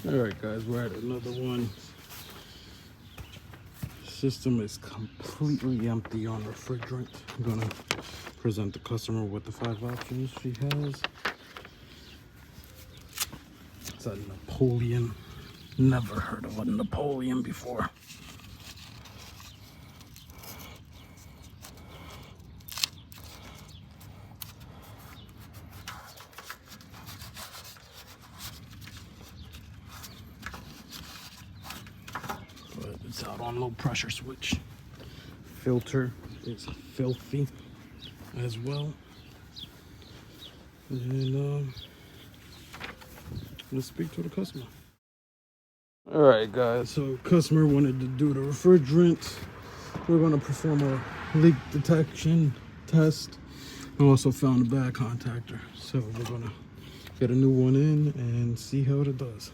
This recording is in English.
All right, guys, we're at another one. System is completely empty on refrigerant. I'm gonna present the customer with the 5 options she has. It's a Napoleon. Never heard of a Napoleon before. But it's out on low pressure switch. Filter is filthy as well. And let's speak to the customer. All right, guys, so customer wanted to do the refrigerant. We're going to perform a leak detection test. We also found a bad contactor, so we're going to get a new one in and see how it does.